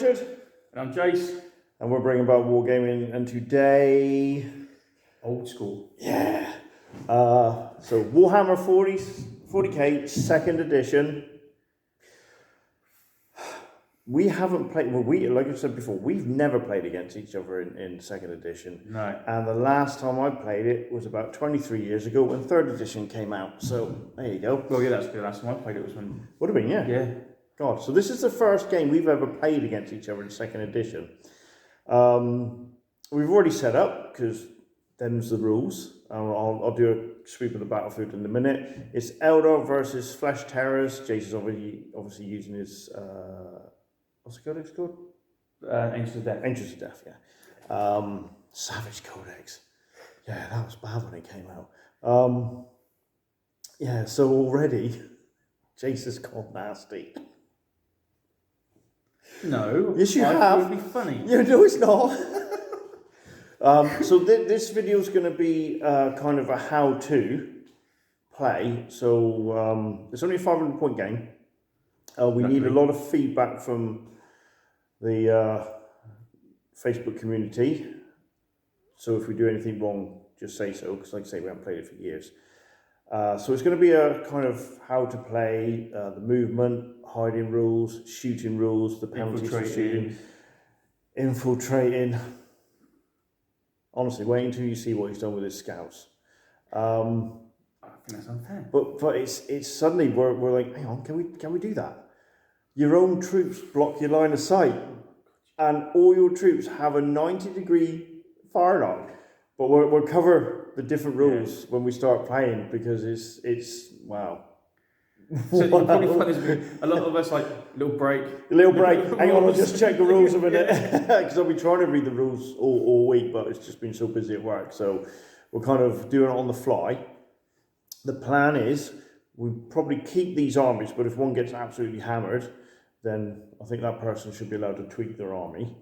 Richard. And I'm Jace. And we're bringing about wargaming, and today... Old school. Yeah. So Warhammer 40k 2nd edition. We haven't played, well, like I said before, we've never played against each other in 2nd edition. No. And the last time I played it was about 23 years ago when 3rd edition came out. So there you go. Well, yeah, that's the last time I played it was when... Would have been, yeah. Yeah. God, so this is the first game we've ever played against each other in 2nd edition. We've already set up, because them's the rules. I'll do a sweep of the battlefield in a minute. It's Eldar versus Fleshtearers. Jason's obviously using his... what's the codex called? Ancients of Death. Ancients of Death, yeah. Savage Codex. Yeah, that was bad when it came out. Yeah, so already, Jason's gone nasty. No. Yes, you have. It would be funny. Yeah, no, it's not. So this video is going to be kind of a how-to play. So it's only a 500-point game. We need a lot of feedback from the Facebook community. So if we do anything wrong, just say so, because like I say, we haven't played it for years. So it's going to be a kind of how to play, the movement, hiding rules, shooting rules, the penalties for shooting, infiltrating. Honestly, wait until you see what he's done with his scouts. I think that's unfair. But it's suddenly we're like, hang on, can we do that? Your own troops block your line of sight, and all your troops have a 90-degree firearm. But we'll cover the different rules when we start playing, because it's wow. So you probably find this a lot of us like little break. Hang on, I'll just check the rules a minute, because I've been trying to read the rules all week, but it's just been so busy at work. So we're kind of doing it on the fly. The plan is we probably keep these armies, but if one gets absolutely hammered, then I think that person should be allowed to tweak their army.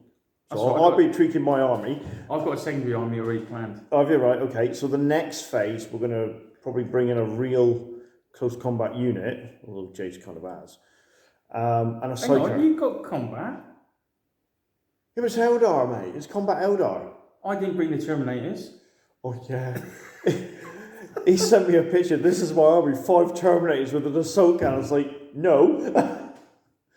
So I'll be tweaking my army. I've got a secondary army already planned. Oh, you're right. Okay. So the next phase, we're going to probably bring in a real close combat unit, although Jace kind of has, and a psyker. Hang on, you've got combat? It was Eldar, mate. It's combat Eldar. I didn't bring the Terminators. Oh, yeah. He sent me a picture. This is my army, 5 Terminators with an assault gun. I was like, no.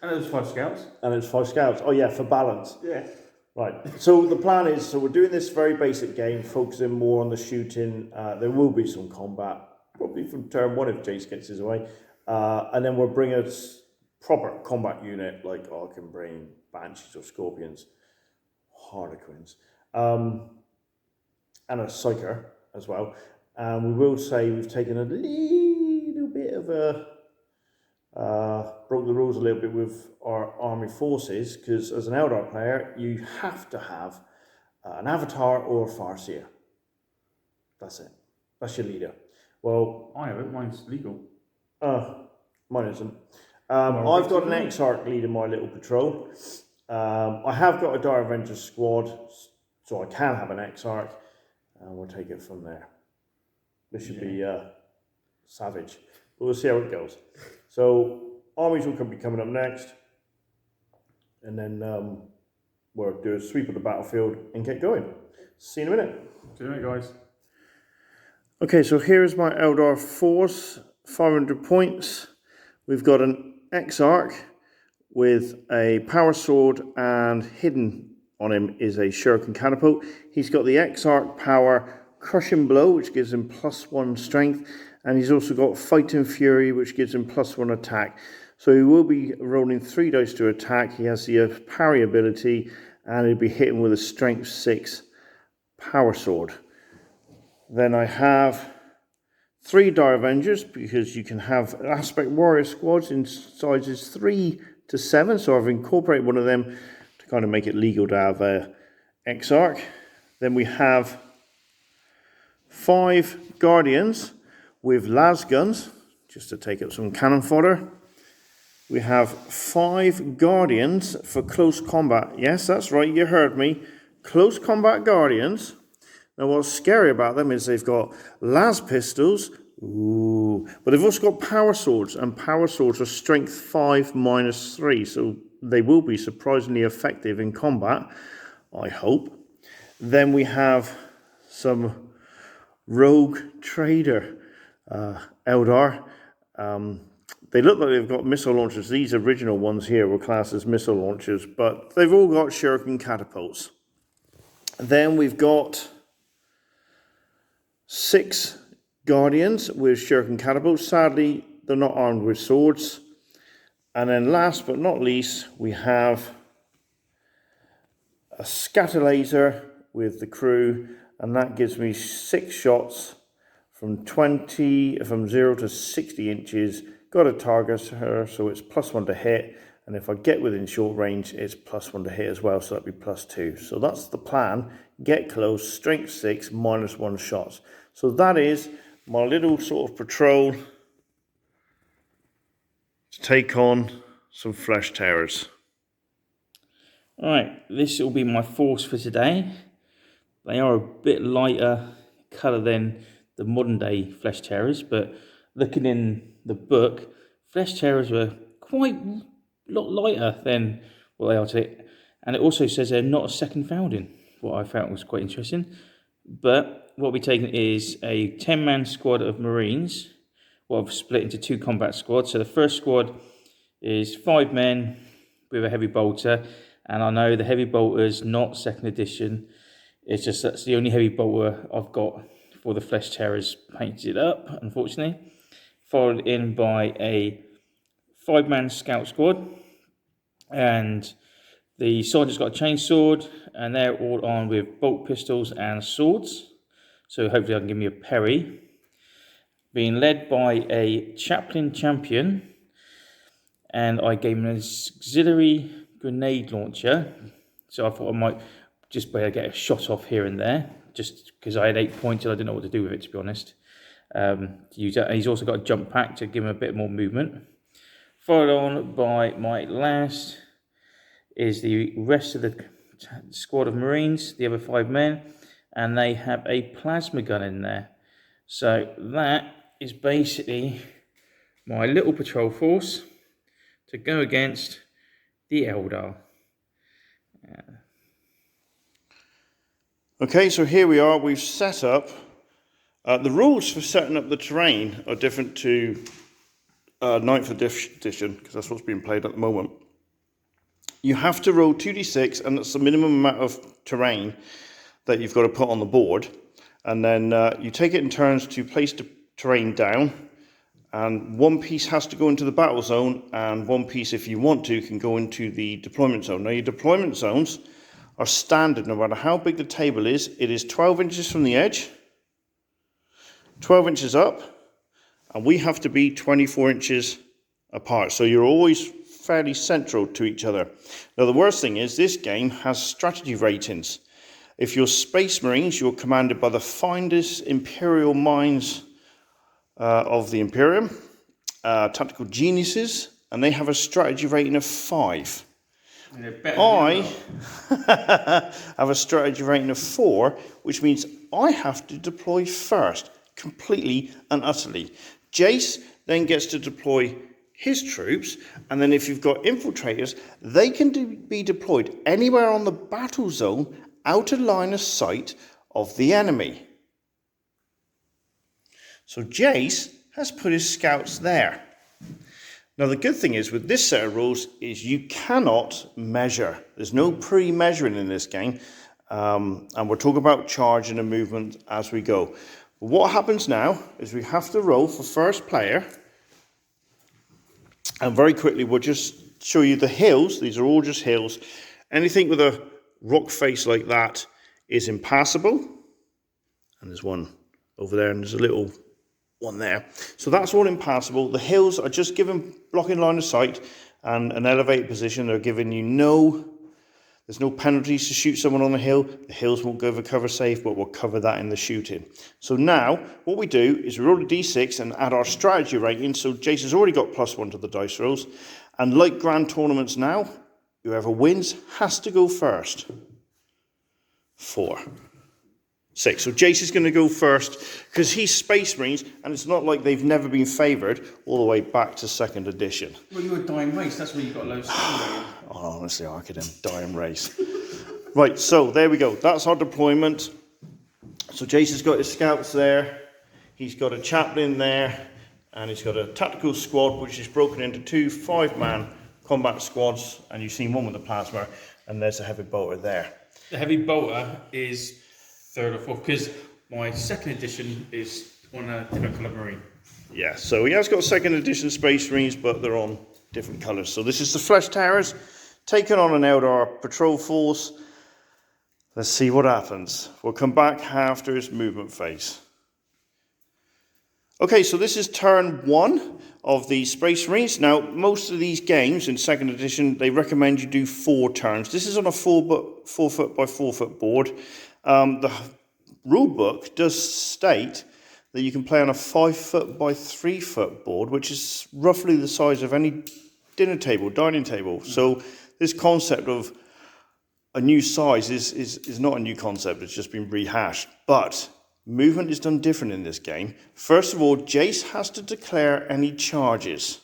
And there was 5 scouts. And it's 5 scouts. Oh, yeah, for balance. Yeah. Right. So the plan is, so we're doing this very basic game, focusing more on the shooting. There will be some combat, probably from turn 1 if Jace gets his way. And then we'll bring a proper combat unit, like I can bring Banshees or Scorpions, Harlequins, and a Psyker as well. And we will say we've taken a little bit of a... broke the rules a little bit with our army forces, because as an Eldar player, you have to have an Avatar or a Farseer. That's it. That's your leader. Well, I have it. Mine's legal. Mine isn't. I've got an Exarch leading my little patrol. I have got a Dire Avengers squad, so I can have an Exarch, and we'll take it from there. This should be savage. But we'll see how it goes. So armies will be coming up next, and then we'll do a sweep of the battlefield and get going. See you in a minute. See you in a minute, guys. Okay, so here's my Eldar force, 500 points. We've got an Exarch with a power sword, and hidden on him is a shuriken catapult. He's got the Exarch power crushing blow, which gives him +1 strength. And he's also got Fighting Fury, which gives him +1 attack. So he will be rolling 3 dice to attack. He has the parry ability, and he'll be hitting with a Strength 6 power sword. Then I have 3 Dire Avengers, because you can have Aspect Warrior squads in sizes 3 to 7. So I've incorporated one of them to kind of make it legal to have a Exarch. Then we have 5 Guardians with las guns, just to take up some cannon fodder. We have 5 Guardians for close combat. Yes, that's right, you heard me. Close combat Guardians. Now what's scary about them is they've got las pistols, but they've also got power swords, and power swords are strength 5 -3, so they will be surprisingly effective in combat, I hope. Then we have some rogue trader Eldar. They look like they've got missile launchers. These original ones here were classed as missile launchers, but they've all got shuriken catapults. Then we've got 6 guardians with shuriken catapults. Sadly, they're not armed with swords. And then last but not least, we have a scatter laser with the crew, and that gives me 6 shots from 0 to 60 inches. Got to target her, so it's +1 to hit, and if I get within short range, it's +1 to hit as well, so that'd be +2. So that's the plan. Get close, strength 6, -1 shots. So that is my little sort of patrol to take on some Fleshtearers. Alright, this will be my force for today. They are a bit lighter colour than the modern day Fleshtearers, but looking in the book, Fleshtearers were quite a lot lighter than what they are today. And it also says they're not a second founding, what I found was quite interesting. But what we're taking is a 10-man squad of Marines. Well, I've split into 2 combat squads. So the first squad is 5 men with a heavy bolter. And I know the heavy bolter's not 2nd edition. It's just that's the only heavy bolter I've got for the Fleshtearers painted up, unfortunately. Followed in by a 5-man scout squad. And the sergeant's got a chainsword, and they're all armed with bolt pistols and swords. So hopefully I can give me a parry. Being led by a chaplain champion, and I gave him an auxiliary grenade launcher. So I thought I might just be able to get a shot off here and there, just because I had 8 points and I didn't know what to do with it, to be honest. Use that. And he's also got a jump pack to give him a bit more movement. Followed on by my last is the rest of the squad of Marines, the other 5 men, and they have a plasma gun in there. So that is basically my little patrol force to go against the Eldar. Okay, so here we are. We've set up. The rules for setting up the terrain are different to 9th edition, because that's what's being played at the moment. You have to roll 2d6, and that's the minimum amount of terrain that you've got to put on the board. And then you take it in turns to place the terrain down, and 1 piece has to go into the battle zone, and 1 piece, if you want to, can go into the deployment zone. Now, your deployment zones are standard no matter how big the table is. It is 12 inches from the edge, 12 inches up, and we have to be 24 inches apart. So you're always fairly central to each other. Now, the worst thing is this game has strategy ratings. If you're Space Marines, you're commanded by the finest Imperial minds of the Imperium, tactical geniuses, and they have a strategy rating of 5. I have a strategy rating of 4, which means I have to deploy first, completely and utterly. Jace then gets to deploy his troops, and then if you've got infiltrators, they can be deployed anywhere on the battle zone out of line of sight of the enemy. So Jace has put his scouts there. Now, the good thing is with this set of rules is you cannot measure. There's no pre-measuring in this game, and we'll talk about charge and movement as we go. But what happens now is we have to roll for first player, and very quickly we'll just show you the hills. These are all just hills. Anything with a rock face like that is impassable, and there's one over there, and there's a little one there. So that's all impassable. The hills are just given blocking line of sight and an elevated position. They're giving you there's no penalties to shoot someone on the hill. The hills won't go for cover safe, but we'll cover that in the shooting. So now what we do is we roll a d6 and add our strategy rating. So Jace has already got +1 to the dice rolls. And like grand tournaments now, whoever wins has to go first. 4. 6. So Jace is going to go first because he's Space Marines, and it's not like they've never been favoured all the way back to 2nd edition. Well, you're a dying race. That's where you got loads of Oh, honestly, I could dying race. Right, so there we go. That's our deployment. So Jason's got his scouts there. He's got a chaplain there. And he's got a tactical squad, which is broken into 2 5-man combat squads. And you've seen one with the plasma. And there's a heavy bolter there. The heavy bolter is 3rd or 4th, because my 2nd edition is on a different colour marine. Yeah, so he has got 2nd edition Space Marines, but they're on different colours. So this is the Fleshtearers taking on an Eldar patrol force. Let's see what happens. We'll come back after his movement phase. Okay, so this is turn 1 of the Space Marines. Now, most of these games in 2nd edition, they recommend you do 4 turns. This is on a 4 foot by 4 foot board. The rule book does state that you can play on a 5 foot by 3 foot board, which is roughly the size of any dinner table, dining table. So this concept of a new size is not a new concept, it's just been rehashed. But movement is done different in this game. First of all, Jace has to declare any charges.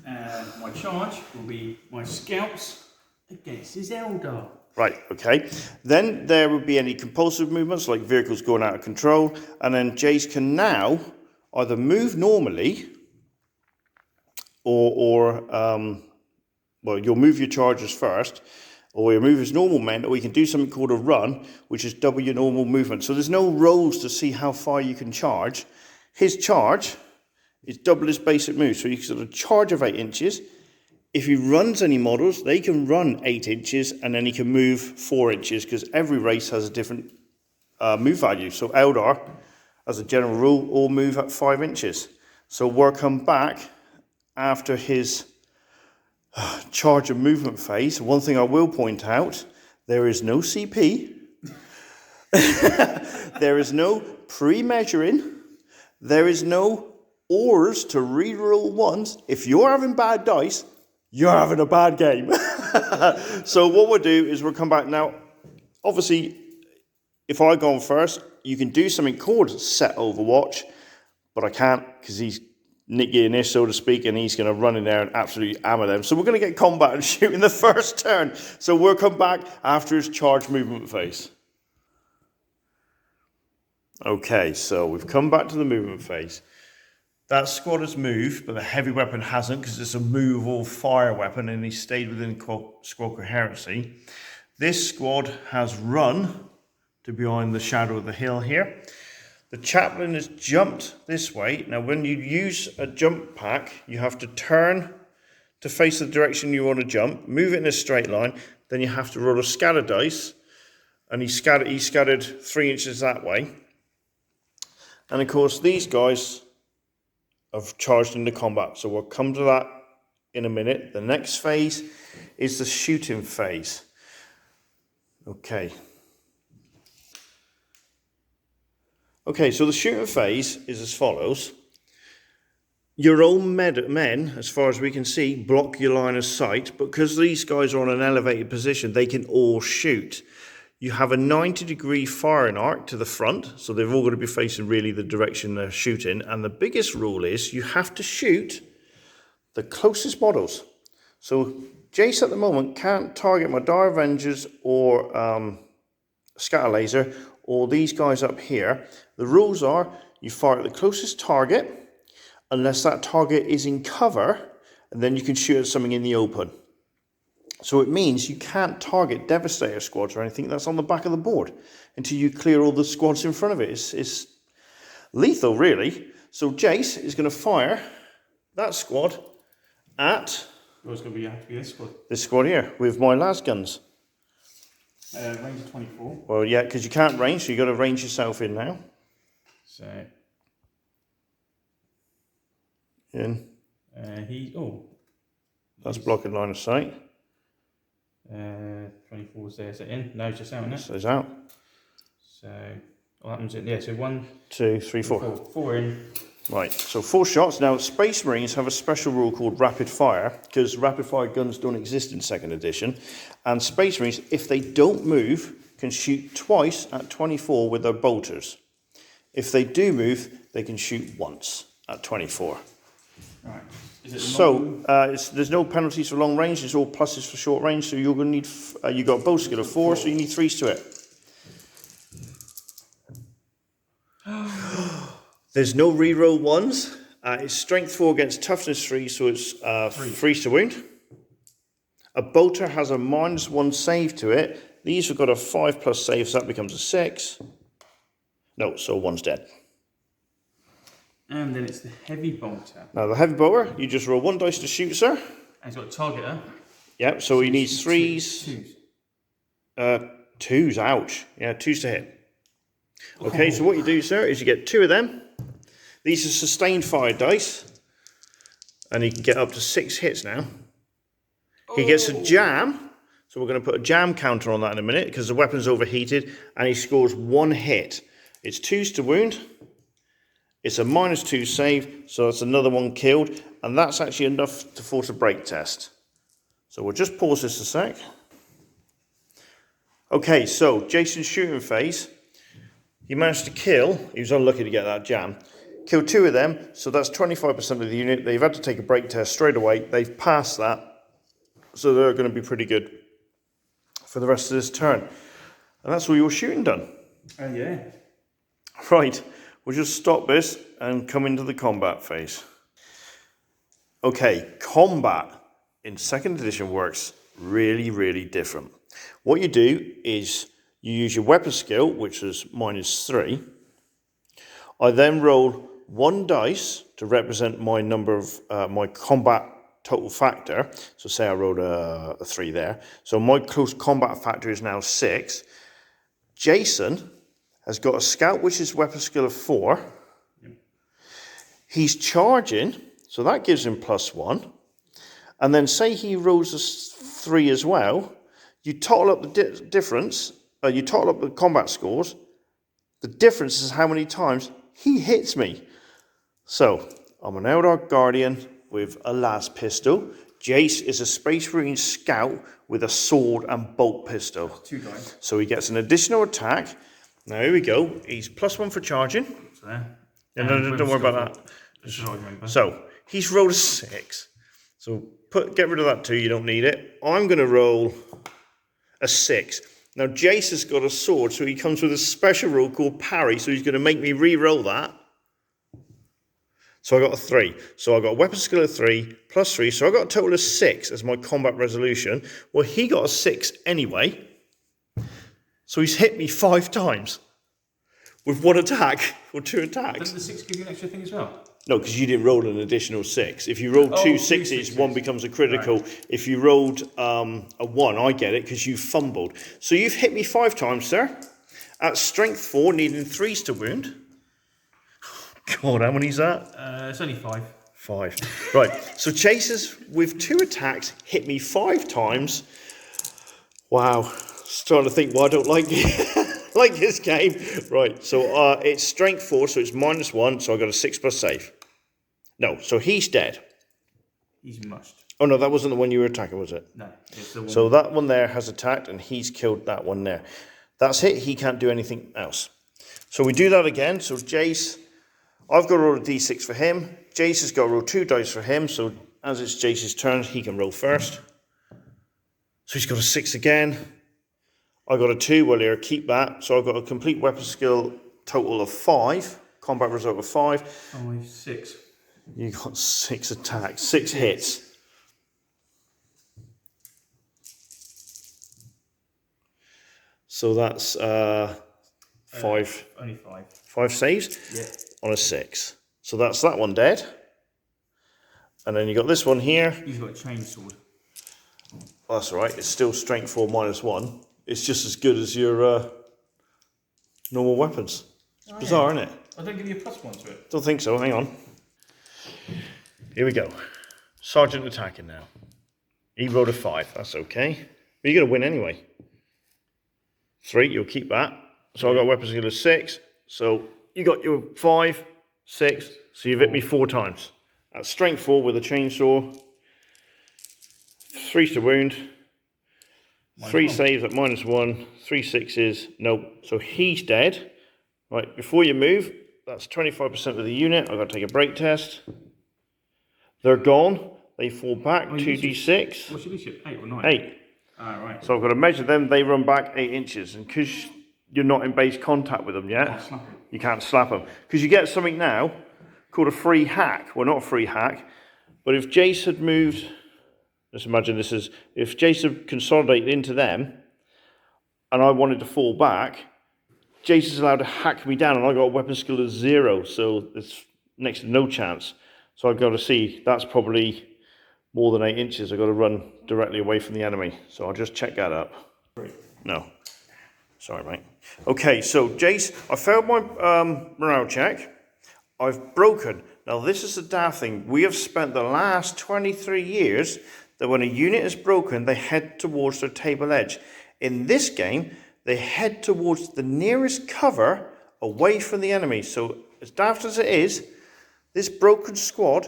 And my charge will be my scouts against his Eldar. Right, okay. Then there would be any compulsive movements, like vehicles going out of control. And then Jace can now either move normally, or you'll move your charges first, or you'll move as normal men, or you can do something called a run, which is double your normal movement. So there's no rolls to see how far you can charge. His charge is double his basic move. So you can sort of charge of 8 inches. If he runs any models, they can run 8 inches, and then he can move 4 inches, because every race has a different move value. So Eldar, as a general rule, all move at 5 inches. So we'll come back after his charge and movement phase. One thing I will point out, there is no CP. There is no pre-measuring. There is no ors to re-roll ones. If you're having bad dice, you're having a bad game. So what we'll do is we'll come back now. Obviously, if I go on first, you can do something called set Overwatch, but I can't, because he's Nick Guinness, so to speak, and he's going to run in there and absolutely hammer them. So we're going to get combat and shoot in the first turn. So we'll come back after his charge movement phase. Okay, so we've come back to the movement phase. That squad has moved, but the heavy weapon hasn't, because it's a movable fire weapon, and he stayed within squad coherency. This squad has run to behind the shadow of the hill here. The chaplain has jumped this way. Now, when you use a jump pack, you have to turn to face the direction you want to jump, move it in a straight line, then you have to roll a scatter dice, and he scattered 3 inches that way. And of course, these guys have charged into combat, so we'll come to that in a minute. The next phase is the shooting phase. Okay, so the shooting phase is as follows. Your own men, as far as we can see, block your line of sight, but because these guys are on an elevated position, they can all shoot. You have a 90-degree firing arc to the front, so they've all got to be facing really the direction they're shooting. And the biggest rule is you have to shoot the closest models. So Jace at the moment can't target my Dire Avengers or Scatter Laser or these guys up here. The rules are you fire at the closest target unless that target is in cover, and then you can shoot at something in the open. So it means you can't target Devastator squads or anything that's on the back of the board until you clear all the squads in front of it. It's lethal, really. So Jace is going to fire that squad at... Well, it's going to have to be this squad. This squad here, with my las guns. Range of 24. Well, yeah, because you can't range, so you've got to range yourself in now. So... In. That's blocking line of sight. 24's there, so in. No, just out, isn't it? So it's out. So, what happens in, yeah, so 1, 2, 3, 4. 4 in. Right, so 4 shots. Now, Space Marines have a special rule called rapid fire, because rapid fire guns don't exist in 2nd edition. And Space Marines, if they don't move, can shoot twice at 24 with their bolters. If they do move, they can shoot once at 24. Right. So there's no penalties for long range. It's all pluses for short range. So you're going to need you got a bow skill of 4, so you need 3s to it. There's no reroll ones. It's strength 4 against toughness 3, so it's 3s to wound. A bolter has a -1 save to it. These have got a 5+ save, so that becomes a 6. No, so 1's dead. And then it's the heavy bolter. Now the heavy bolter, you just roll 1 dice to shoot, sir. And he's got a targeter. Yep, so he needs 3s. 2s, ouch. Yeah, 2s to hit. Okay, so what you do, sir, is you get 2 of them. These are sustained fire dice. And he can get up to 6 hits now. He gets a jam. So we're going to put a jam counter on that in a minute because the weapon's overheated. And he scores 1 hit. It's 2s to wound. It's a -2 save. So that's another one killed. And that's actually enough to force a break test. So we'll just pause this a sec. Okay, so Jason's shooting phase. He managed to kill. He was unlucky to get that jam. Killed 2 of them. So that's 25% of the unit. They've had to take a break test straight away. They've passed that. So they're going to be pretty good for the rest of this turn. And that's all your shooting done. Oh, yeah. Right. We'll just stop this and come into the combat phase. Okay, combat in 2nd edition works really, really different. What you do is you use your weapon skill, which is -3. I then roll 1 dice to represent my number of my combat total factor. So say I rolled a 3 there. So my close combat factor is now 6. Jason has got a scout, which is weapon skill of 4. Yep. He's charging, so that gives him +1. And then say he rolls a 3 as well. You total up the difference. You total up the combat scores. The difference is how many times he hits me. So I'm an Eldar Guardian with a las pistol. Jace is a Space Marine Scout with a sword and bolt pistol. 2 dice. So he gets an additional attack. Now here we go. He's +1 for charging. No, don't worry about that. So he's rolled a 6. So get rid of that 2. You don't need it. I'm going to roll a 6. Now Jace has got a sword, so he comes with a special rule called parry. So he's going to make me re-roll that. So I got a 3. So I got a weapon skill of 3 +3. So I got a total of 6 as my combat resolution. Well, he got a 6 anyway. So he's hit me 5 times with 1 attack or 2 attacks. Doesn't the 6 give you an extra thing as well? No, because you didn't roll an additional 6. If you rolled 2 6s, 1 becomes a critical. Right. If you rolled a 1, I get it because you fumbled. So you've hit me 5 times, sir. At strength 4, needing 3s to wound. God, how many is that? It's only 5. 5. Right. So Chasers with 2 attacks hit me 5 times. Wow. Starting to think why I don't like like this game. Right. So it's strength 4, so it's -1. So I got a 6+ save. No. So he's dead. He's mushed. Oh no, that wasn't the one you were attacking, was it? No. It's the one. So that one there has attacked, and he's killed that one there. That's it. He can't do anything else. So we do that again. So Jace. I've got to roll a d6 for him. Jace has got to roll 2 dice for him. So as it's Jace's turn, he can roll first. So he's got a 6 again. I got a 2. Well, here, keep that. So I've got a complete weapon skill total of 5. Combat result of 5. 5, 6. You got 6 attacks, 6 hits. So that's 5. Only 5. 5 saves? Yeah. On a 6. So that's that one dead. And then you got this one here. He's got a chainsword. Well, that's all right. It's still strength 4 -1. It's just as good as your normal weapons. It's bizarre, isn't it? I don't give you a +1 to it. Don't think so. Hang on. Here we go. Sergeant attacking now. He rolled a 5. That's okay. But you're going to win anyway. 3. You'll keep that. So I got weapon skill of 6. So you got your 5, 6. So you've hit me 4 times. That's strength 4 with a chainsaw. 3 to wound. 3 saves at -1. 3 6s. Nope. So he's dead. Right, before you move, that's 25% of the unit. I've got to take a break test. They're gone. They fall back. Oh, 2d6. What's your leadership? 8 or 9? 8. Ah, right. So I've got to measure them. They run back 8 inches. And because you're not in base contact with them yet, you can't slap them. Because you get something now called a free hack. Well, not a free hack, but if Jace had moved, let's imagine this is, if Jace had consolidated into them, and I wanted to fall back, Jace is allowed to hack me down, and I got a weapon skill of 0, so it's next to no chance. So I've got to see, that's probably more than 8 inches. I've got to run directly away from the enemy. So I'll just check that up. No. Sorry, mate. Okay, so Jace, I failed my morale check. I've broken. Now, this is the daft thing. We have spent the last 23 years that when a unit is broken, they head towards their table edge. In this game, they head towards the nearest cover away from the enemy. So, as daft as it is, this broken squad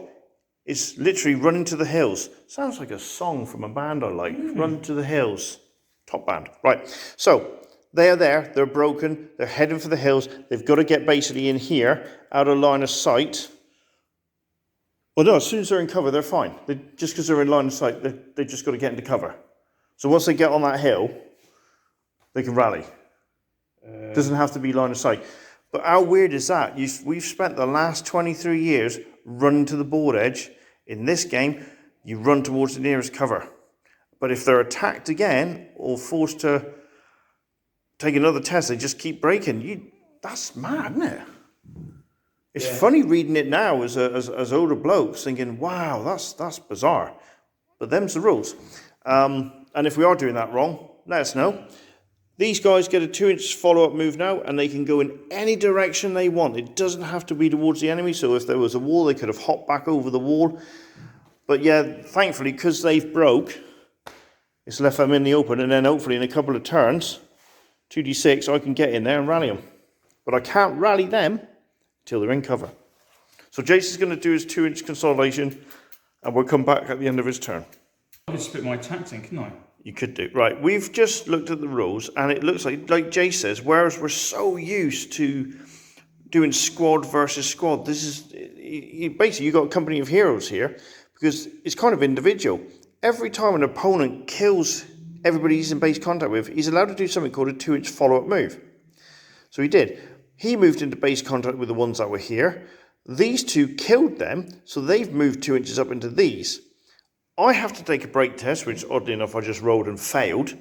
is literally running to the hills. Sounds like a song from a band I like. Run to the hills. Top band. Right. So, they are there. They're broken. They're heading for the hills. They've got to get basically in here, out of line of sight. Well, no, as soon as they're in cover, they're fine. Just because they're in line of sight, they just got to get into cover. So once they get on that hill, they can rally. Doesn't have to be line of sight. But how weird is that? We've spent the last 23 years running to the board edge. In this game, you run towards the nearest cover. But if they're attacked again or forced to take another test, they just keep breaking. That's mad, isn't it? It's funny reading it now as older blokes, thinking, wow, that's bizarre. But them's the rules. And if we are doing that wrong, let us know. These guys get a 2-inch follow-up move now, and they can go in any direction they want. It doesn't have to be towards the enemy, so if there was a wall, they could have hopped back over the wall. But yeah, thankfully, because they've broke, it's left them in the open, and then hopefully in a couple of turns, 2d6, I can get in there and rally them. But I can't rally them until they're in cover. So Jason's going to do his 2-inch consolidation, and we'll come back at the end of his turn. I could split my attacks in, couldn't I? You could do. Right, we've just looked at the rules, and it looks like Jay says, whereas we're so used to doing squad versus squad, this is, basically you've got a company of heroes here, because it's kind of individual. Every time an opponent kills everybody he's in base contact with, he's allowed to do something called a 2-inch follow-up move. So he did. He moved into base contact with the ones that were here. These two killed them, so they've moved 2 inches up into these. I have to take a break test, which oddly enough I just rolled and failed.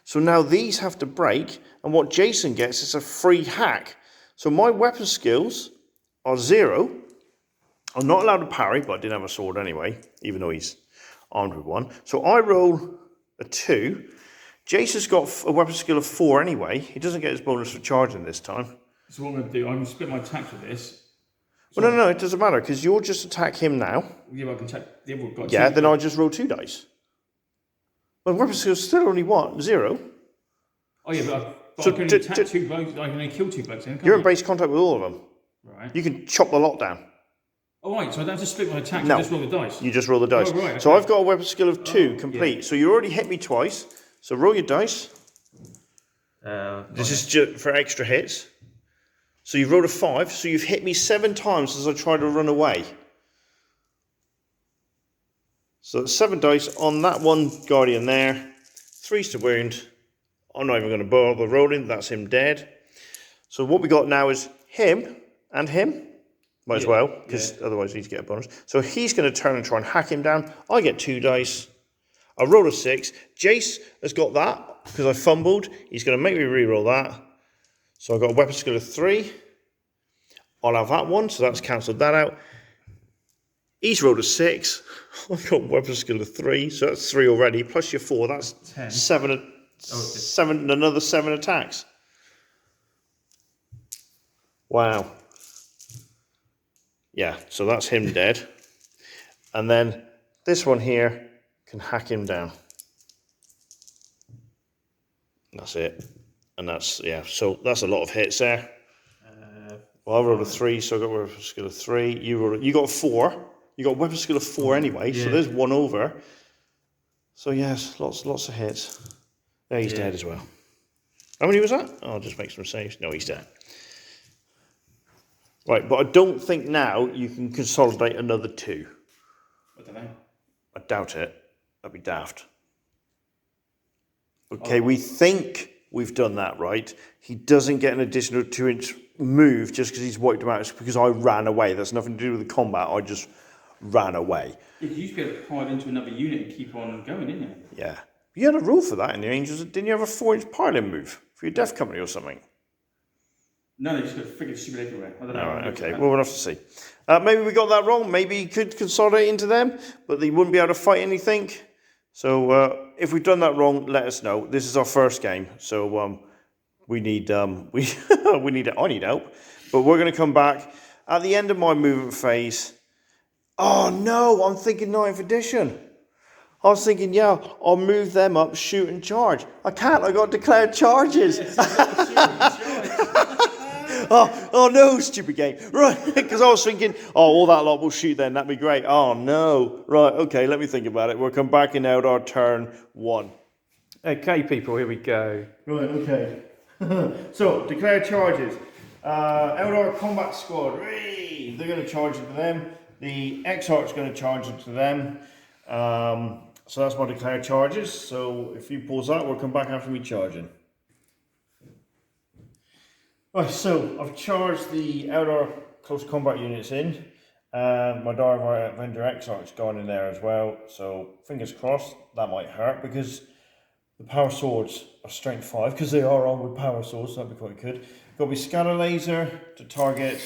So now these have to break, and what Jason gets is a free hack. So my weapon skills are 0. I'm not allowed to parry, but I didn't have a sword anyway, even though he's armed with one. So I roll a 2. Jason's got a weapon skill of 4 anyway. He doesn't get his bonus for charging this time. So what I'm going to do, I'm going to split my attacks with this. So well, no, it doesn't matter, because you'll just attack him now. Yeah, but I can check the other guy. Yeah, then I'll just roll 2 dice. My weapon skill's still only what? 0. Oh yeah, but I can only attack 2 blokes. I can only kill 2 blokes. You're in base contact with all of them. Right. You can chop the lot down. Oh right, so I don't have to split my attacks. No. I just roll the dice. You just roll the dice. Oh, right, okay. So I've got a weapon skill of 2 complete. Yeah. So you already hit me twice. So roll your dice. This is just for extra hits. So you've rolled a 5, so you've hit me 7 times as I try to run away. So that's 7 dice on that one Guardian there. 3's to wound. I'm not even going to bother rolling, that's him dead. So what we got now is him and him. Might as well, because otherwise we need to get a bonus. So he's going to turn and try and hack him down. I get 2 dice. I roll a 6. Jace has got that, because I fumbled. He's going to make me re-roll that. So I've got a weapon skill of 3. I'll have that one, so that's cancelled that out. He's rolled a 6. I've got a weapon skill of 3, so that's 3 already. Plus your 4, that's 10. 7, another 7 attacks. Wow. Yeah, so that's him dead. And then this one here can hack him down. That's it. And that's, yeah, so that's a lot of hits there. Well, I rolled a 3, so I got a weapon skill of 3. You got a 4. You got a weapon skill of 4 anyway, so there's 1 over. So yes, lots of hits. There, he's dead as well. How many was that? Oh, I'll just make some saves. No, he's dead. Right, but I don't think now you can consolidate another 2. don't know. I doubt it. That'd be daft. Okay, we think we've done that right. He doesn't get an additional 2-inch move just because he's wiped him out. It's because I ran away. That's nothing to do with the combat. I just ran away. Yeah, you used to be able to pile into another unit and keep on going, didn't you? Yeah. You had a rule for that in the Angels. Didn't you have a 4-inch piling move for your death company or something? No, they just got friggin' stupid everywhere. I don't know. All right, okay. Well, we'll have to see. Maybe we got that wrong. Maybe he could consolidate into them, but they wouldn't be able to fight anything. So if we've done that wrong, let us know. This is our first game, so we need I need help. But we're going to come back at the end of my movement phase. Oh no, I'm thinking 9th edition. I was thinking, yeah, I'll move them up, shoot and charge. I can't. I got declared charges. Oh no, stupid game. Right, because I was thinking, oh, all that lot will shoot then. That'd be great. Oh no. Right, okay, let me think about it. We'll come back in Eldar turn 1. Okay, people, here we go. Right, okay. So, declare charges. Eldar combat squad. Hooray! They're going to charge into them. The Exarch's going to charge into them. So that's my declared charges. So if you pause that, we'll come back after me charging. Right, so I've charged the Eldar close combat units in. And my Dire Avenger Exarch's gone in there as well. So fingers crossed, that might hurt because the power swords are strength 5 because they are armed with power swords, so that'd be quite good. Got my scatter laser to target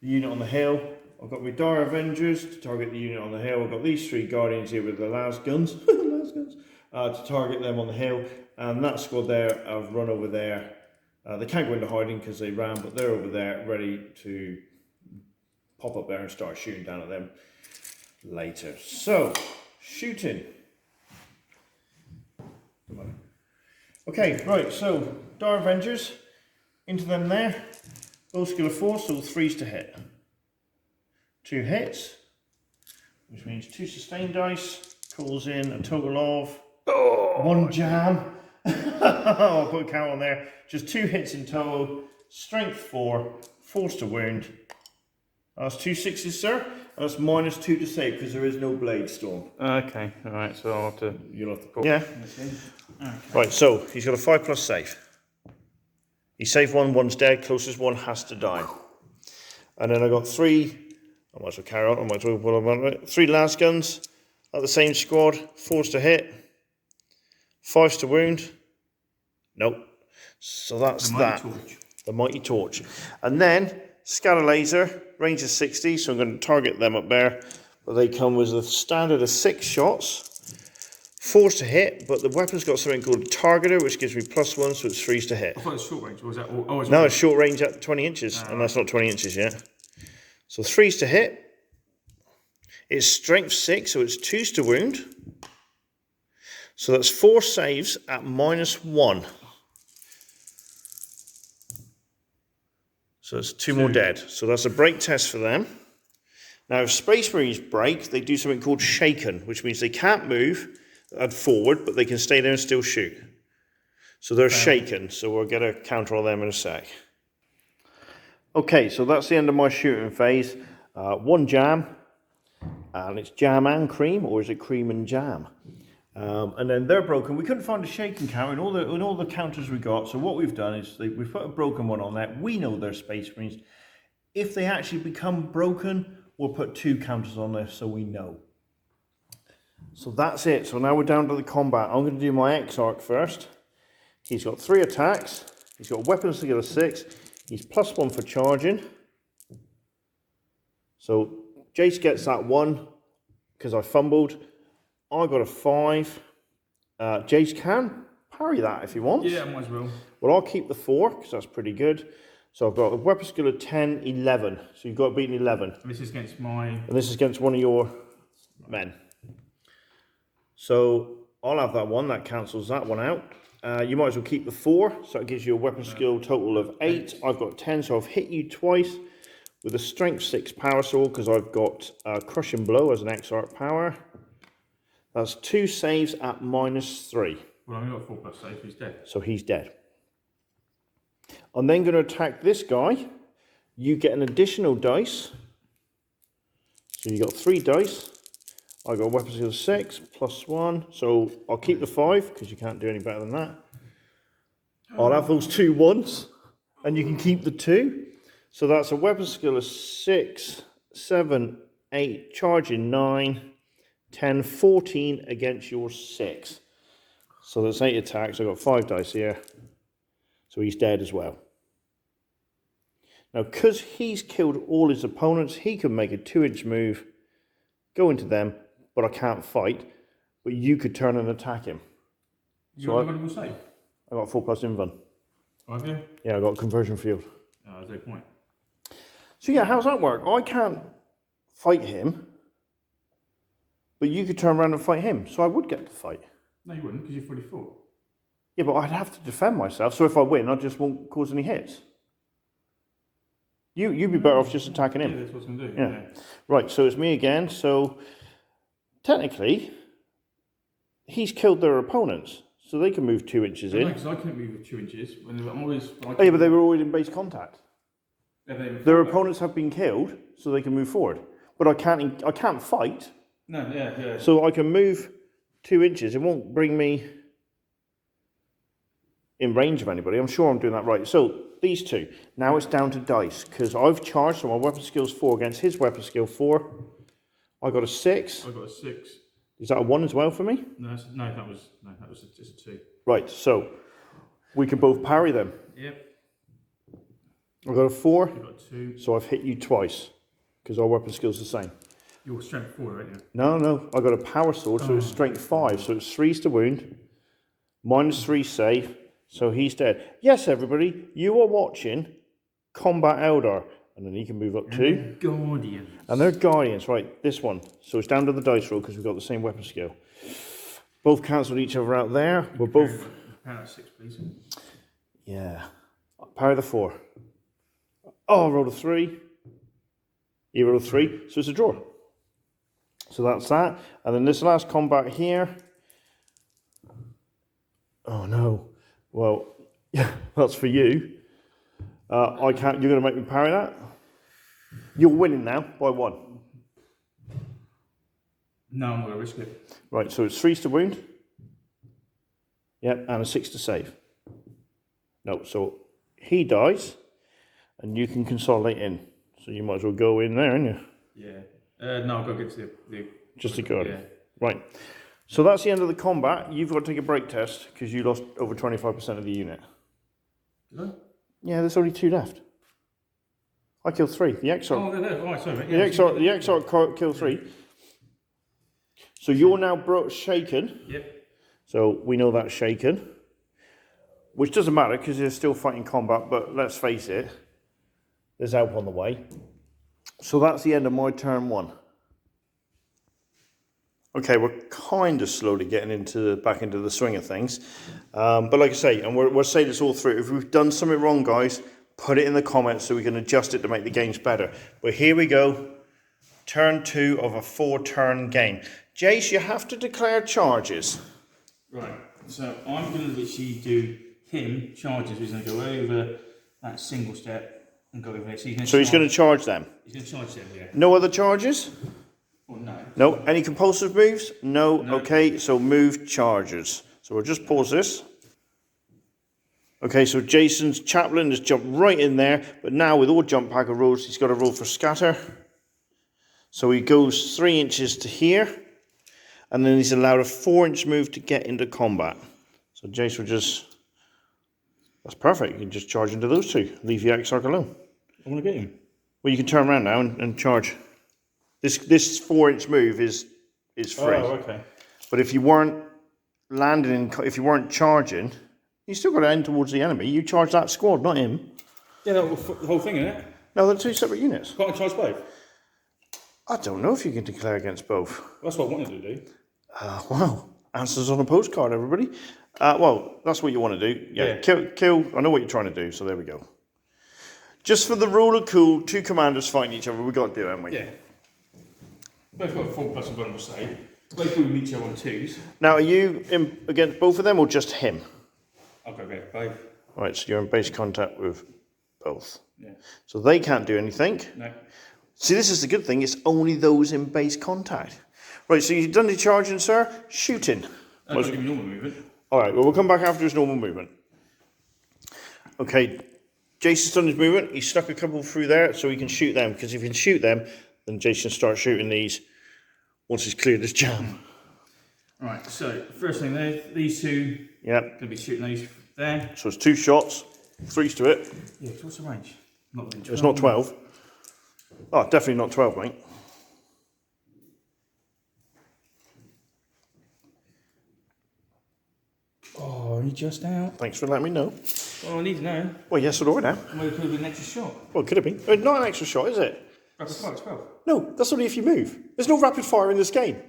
the unit on the hill. I've got my Dire Avengers to target the unit on the hill. I've got these 3 Guardians here with the las guns, to target them on the hill. And that squad there, I've run over there. They can't go into hiding because they ran, but they're over there ready to pop up there and start shooting down at them later. So, shooting. Okay, right, so Dire Avengers, into them there. Low skill of 4, so 3s to hit. 2 hits, which means 2 sustained dice, calls in a total of 1 jam. I'll put a count on there. Just 2 hits in total, strength 4, force to wound. That's 2 6s, sir. That's -2 to save because there is no blade storm. Okay, all right, so I'll have to... You'll have to put... Yeah. Okay. Right, so he's got a 5+ save. He saved 1, 1's dead, closest one has to die. And then I got 3... I might as well carry on. I might as well pull them out. 3 las guns at the same squad. 4s to hit. 5s to wound. Nope. So that's that. The mighty torch. And then scatter laser, range of 60. So I'm going to target them up there. But they come with a standard of 6 shots. 4s to hit. But the weapon's got something called a targeter, which gives me +1, so it's 3s to hit. I thought it was short range. Or was that? Oh, no, it's short range at 20 inches, and that's not 20 inches yet. So 3s to hit. It's strength 6, so it's 2s to wound. So that's 4 saves at -1. So it's 2 more dead. So that's a break test for them. Now, if Space Marines break, they do something called shaken, which means they can't move forward, but they can stay there and still shoot. So they're shaken. So we'll get a counter on them in a sec. Okay, so that's the end of my shooting phase. 1 jam, and it's jam and cream, or is it cream and jam? And then they're broken. We couldn't find a shaken counter in all the counters we got. So what we've done is we've put a broken one on there. We know they're Space Marines. If they actually become broken, we'll put 2 counters on there so we know. So that's it. So now we're down to the combat. I'm going to do my Exarch first. He's got 3 attacks. He's got weapons skill of 6. He's +1 for charging. So Jace gets that 1 because I fumbled. I got a 5. Jace can parry that if he wants. Yeah, might as well. Well, I'll keep the 4 because that's pretty good. So I've got a weapon skill of 10, 11. So you've got to beat an 11. And this is against my... And this is against one of your men. So I'll have that 1. That cancels that one out. You might as well keep the 4. So it gives you a weapon skill total of 8. I've got 10, so I've hit you twice with a strength 6 power sword because I've got crushing blow as an Exarch power. That's 2 saves at -3. Well, I've only got 4+ save, he's dead. So he's dead. I'm then going to attack this guy. You get an additional dice. So you got 3 dice. I got a weapon skill 6 +1, so I'll keep the 5 because you can't do any better than that. I'll have those 2 1s, and you can keep the 2. So that's a weapon skill of 6, 7, 8, charging 9, 10, 14 against your 6. So that's 8 attacks. I've got 5 dice here. So he's dead as well. Now, because he's killed all his opponents, he can make a 2-inch move, go into them, but I can't fight. But you could turn and attack him. You got a save? I got 4+ invuln. Oh, have you? Yeah, I got a conversion field. Oh, there's no point. So yeah, how's that work? I can't fight him, but you could turn around and fight him, so I would get to fight. No, you wouldn't, because you've already fought. Yeah, but I'd have to defend myself, so if I win, I just won't cause any hits. You'd be better off just attacking him. Yeah, that's what I'm going to do. Yeah. Right, so it's me again. So technically, he's killed their opponents, so they can move 2 inches in. No, because I couldn't move with 2 inches. When they were always, Oh, yeah, but they were always in base contact. Yeah, Their opponents have been killed, so they can move forward. But I can't fight. No, yeah. So I can move 2 inches. It won't bring me in range of anybody. I'm sure I'm doing that right. So these 2. Now it's down to dice, because I've charged, so my weapon skill's 4 against his weapon skill 4. I got a 6. I got a 6. Is that a 1 as well for me? No, that was just a 2. Right, so we can both parry them. Yep. I've got a 4. You got 2. So I've hit you twice, because our weapon skill's the same. You're strength 4, aren't you? No, I got a power sword, so it's strength 5. So it's 3's to wound, -3 save, so he's dead. Yes, everybody, you are watching Combat Eldar, and then he can move up too. Guardians. And they're Guardians, right, this one. So it's down to the dice roll, because we've got the same weapon skill. Both cancelled each other out there. We're both... Power 6, please. Yeah. Power the 4. Oh, I rolled a 3. You rolled a 3, so it's a draw. So that's that. And then this last combat here. Oh no. Well, yeah, that's for you. I can't. You're going to make me parry that. You're winning now by 1. No, I'm not going to risk it. Right. So it's 3's to wound. Yep, and a 6 to save. No. So he dies, and you can consolidate in. So you might as well go in there, ain't you? Yeah. No, I've got to get to the just the guard. Yeah. Right. So that's the end of the combat. You've got to take a break test because you lost over 25% of the unit. Did I? Yeah, there's only 2 left. I killed 3. The Exarch. Oh, they're there. Oh, sorry, mate. The Exarch killed 3. So you're now shaken. Yep. So we know that's shaken. Which doesn't matter because they're still fighting combat, but let's face it, there's help on the way. So that's the end of my turn 1. Okay, we're kind of slowly getting back into the swing of things. But like I say, and we'll say this all through, if we've done something wrong, guys, put it in the comments so we can adjust it to make the games better. But here we go. Turn 2 of a 4-turn game. Jace, you have to declare charges. Right, so I'm going to literally do him charges. He's going to go over that single step and go over there. So he's going to charge them. He's going to charge them, yeah. No other charges? Well, no. No. Any compulsive moves? No. Okay, so move charges. So we'll just pause this. Okay, so Jason's chaplain has jumped right in there, but now with all jump packer rolls, he's got to roll for scatter. So he goes 3 inches to here, and then he's allowed a 4-inch move to get into combat. So Jason will just... That's perfect. You can just charge into those 2. Leave the Exarch alone. I want to get him. Well, you can turn around now and charge. This 4-inch move is free. Oh, okay. But if you weren't if you weren't charging, you still got to aim towards the enemy. You charge that squad, not him. Yeah, the whole thing, isn't it? No, they're 2 separate units. Can't I charge both? I don't know if you can declare against both. That's what I wanted to do. Wow. Answers on a postcard, everybody. Well, that's what you want to do. Yeah. Kill. I know what you're trying to do, so there we go. Just for the rule of cool, 2 commanders fighting each other, we've got to do it, haven't we? Yeah. Both got 4 plus a vulnerable save. Both will meet each other on 2s. Now, are you in against both of them or just him? I'll go get both. Right, so you're in base contact with both. Yeah. So they can't do anything. No. See, this is the good thing. It's only those in base contact. Right, so you've done the charging, sir. Shooting. I'll give you normal movement. All right, well, we'll come back after his normal movement. Okay, Jason's done his movement. He stuck a couple through there so he can shoot them, because if he can shoot them, then Jason starts shooting these once he's cleared his jam. All right, so first thing there, these two. Yeah. Going to be shooting those there. So it's 2 shots, 3's to it. Yeah, what's the range? Not within 12. It's not 12. Oh, definitely not 12, mate. Oh, only just out. Thanks for letting me know. Well, I need to know. Well, yes, I do now. Well, it could have been an extra shot. Well, it could have been. Not an extra shot, is it? Rapid fire, 12. No, that's only if you move. There's no rapid fire in this game.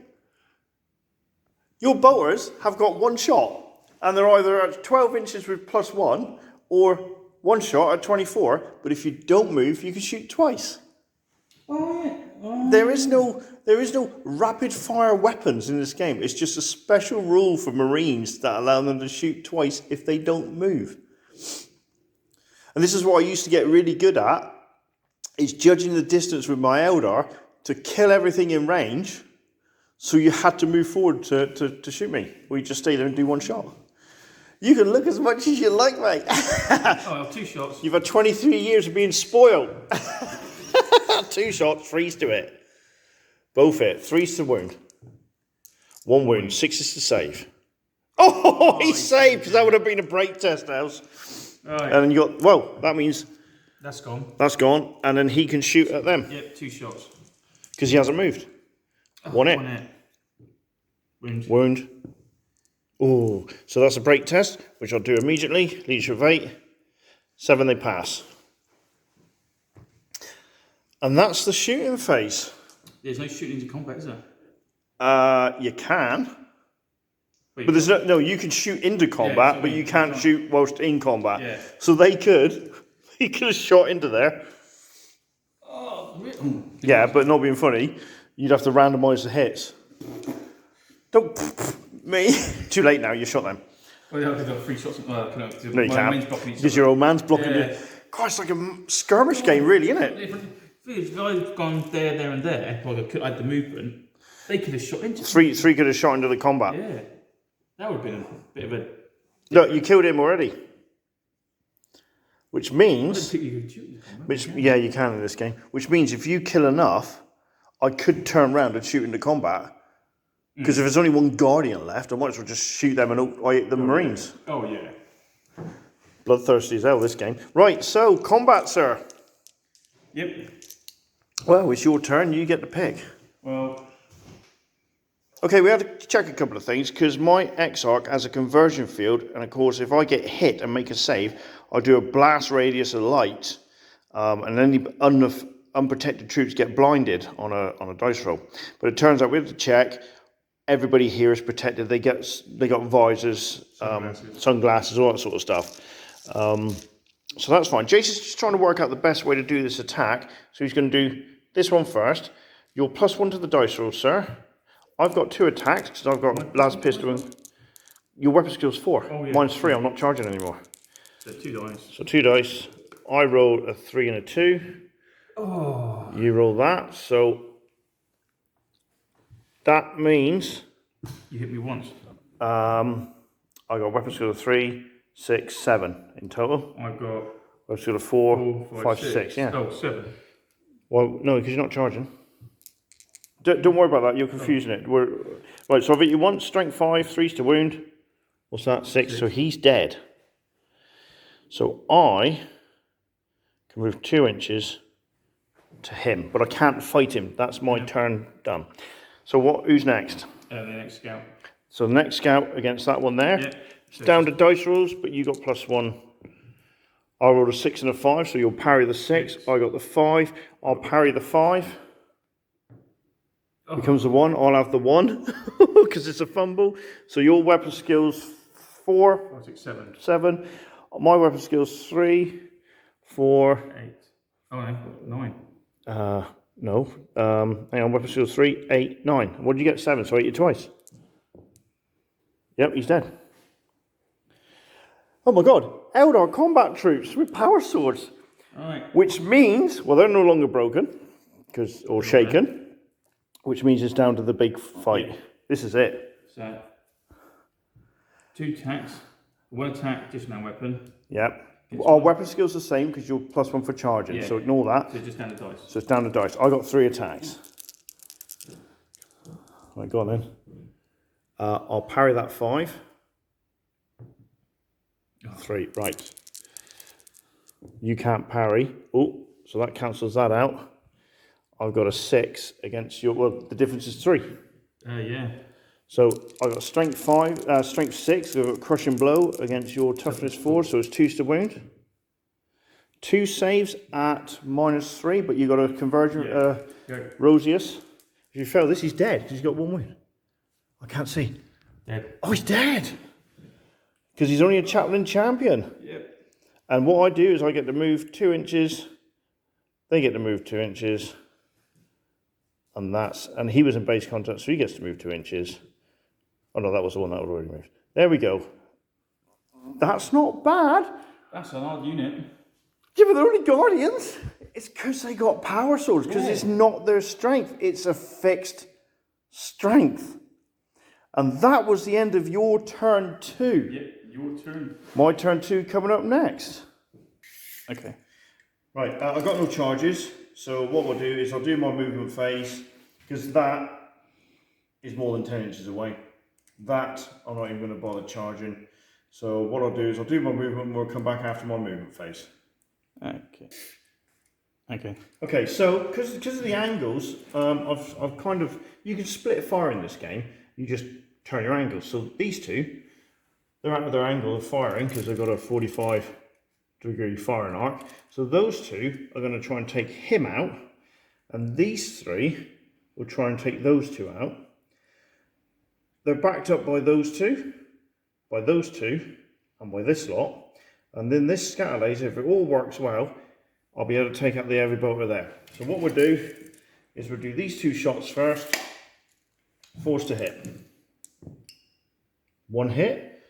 Your bolters have got 1 shot, and they're either at 12 inches with +1, or 1 shot at 24. But if you don't move, you can shoot twice. Oh, yeah. There is no rapid fire weapons in this game. It's just a special rule for Marines that allow them to shoot twice if they don't move. And this is what I used to get really good at, is judging the distance with my Eldar to kill everything in range. So you had to move forward to shoot me, or you just stay there and do 1 shot. You can look as much as you like, mate. Oh, I have 2 shots. You've had 23 years of being spoiled. 2 shots, 3's to it. Both hit, 3's to wound. 1 wound, 6's to save. Oh, he saved, because that would have been a break test house. Right. And then you got, well, that means That's gone. that's gone, and then he can shoot at them. Yep, 2 shots. Because he hasn't moved. One hit. 1 hit. Wound. Wound. Oh, so that's a break test, which I'll do immediately. Leadership of 8. 7, they pass. And that's the shooting phase. There's no shooting into combat, is there? You can. Wait, But there's no, you can shoot into combat, so but you can't shoot whilst in combat. Yeah. So he could have shot into there. Oh, really? Yeah, but not being funny, you'd have to randomise the hits. Don't me. Too late now, you shot them. Well, yeah, I've got 3 shots. Well, No, you can't. Because your old man's blocking you. God, it's like a skirmish game, really, isn't it? If I'd gone there, there, and there, like I had the movement, they could have shot into. Three could have shot into the combat. Yeah, that would have been a bit of a. Look, you killed him already. Which I means, didn't think you could shoot into combat. which yeah, you can in this game. Which means if you kill enough, I could turn around and shoot into combat. Because if there's only 1 Guardian left, I might as well just shoot them and I hit the Marines. Oh yeah. Bloodthirsty as hell, this game. Right, so combat, sir. Yep. Well, it's your turn. You get to pick. Well. Okay, we had to check a couple of things because my X-Arc has a conversion field, and of course, if I get hit and make a save, I'll do a blast radius of light, and any unprotected troops get blinded on a dice roll. But it turns out we have to check. Everybody here is protected. They got visors, sunglasses, all that sort of stuff. So that's fine. Jason's just trying to work out the best way to do this attack. So he's going to do this one first. You're +1 to the dice roll, sir. I've got 2 attacks because I've got las pistol and your weapon skill's 4. Oh, yeah. Mine's 3. I'm not charging anymore. So 2 dice. So 2 dice. I rolled a 3 and a 2. Oh. You roll that. So that means You hit me once. I got weapon skill of 3, 6, 7 in total. I've got Weapon skill of 4, 4, 5, 6. Yeah. Oh, 7. Well, no, because you're not charging. Don't worry about that. You're confusing it. Right, so I've hit you once. Strength 5, 3's to wound. What's that? 6. So he's dead. So I can move 2 inches to him, but I can't fight him. That's my turn done. So who's next? The next scout. So the next scout against that one there. Yeah. It's down to dice rolls, but you got +1. I rolled a 6 and a 5, so you'll parry the 6. I got the 5. I'll parry the 5. Becomes the 1. I'll have the 1 because it's a fumble. So your weapon skills 4, 5, 6, 7. 7. My weapon skills 3, 4. 8. Oh, no. 9. No. Hang on. Weapon skills 3, 8, 9. What did you get? 7. So I hit you twice. Yep, he's dead. Oh my God! Eldar combat troops with power swords. All right. Which means, well, they're no longer broken or shaken. which means it's down to the big fight. Yeah. This is it. So 2 attacks, 1 attack, just now weapon. Yep. Our weapon skill's the same because you're +1 for charging, Yeah. so ignore that. So just down the dice. So it's down to dice. I got 3 attacks. Right, go on then. I'll parry that 5. 3, right. You can't parry. Oh, so that cancels that out. I've got a 6 against your. Well, the difference is 3. Yeah. So I've got strength 5, strength 6. I've got crushing blow against your toughness 4. So it's 2 to wound. 2 saves at -3, but you got a conversion. Rosius. If you fail this, he's dead because he's got 1 wound. I can't see. Dead. Oh, he's dead because he's only a chaplain champion. Yep. And what I do is I get to move 2 inches. They get to move 2 inches. And he was in base contact, so he gets to move 2 inches. Oh no, that was the one that would already moved. There we go. That's not bad. That's an odd unit. Yeah, but they're only guardians. It's because they got power swords, because it's not their strength. It's a fixed strength. And that was the end of your turn 2. Yep, your turn. My turn 2 coming up next. Okay. Right, I've got no charges. So what we'll do is I'll do my movement phase, because that is more than 10 inches away. That I'm not even going to bother charging. So what I'll do is I'll do my movement and we'll come back after my movement phase. Okay, so because of the angles, I've kind of, you can split fire in this game. You just turn your angles. So these two, they're out of their angle of firing because they've got a 45-degree firing arc. So those two are going to try and take him out, and these 3 will try and take those 2 out. They're backed up by those 2, and by this lot. And then this scatter laser, if it all works well, I'll be able to take out the heavy bolter there. So what we'll do is we'll do these 2 shots first. Force to hit. 1 hit.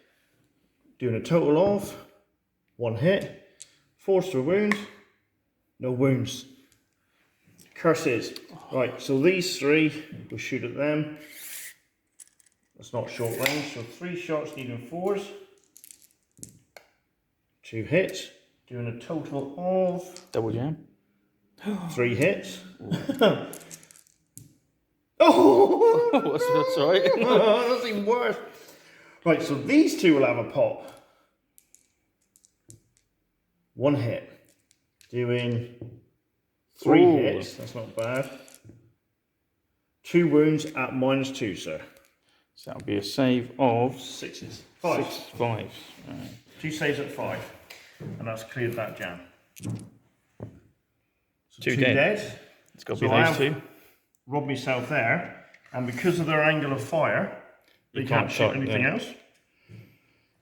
Doing a total of 1 hit. Force to wound. No wounds. Curses. Right, so these 3, we'll shoot at them. That's not short range, so 3 shots needing 4s. 2 hits. Doing a total of... Double jam. 3 hits. Oh! That's all right. That's even worse. Right, so these 2 will have a pop. 1 hit. Doing 3 hits. That's not bad. 2 wounds at -2, sir. So that'll be a save of 6s. 5. 5s. 5. Right. 2 saves at 5. And that's cleared that jam. So 2 dead. It's got to be those 2. Rob myself there, and because of their angle of fire, they can't shoot anything else.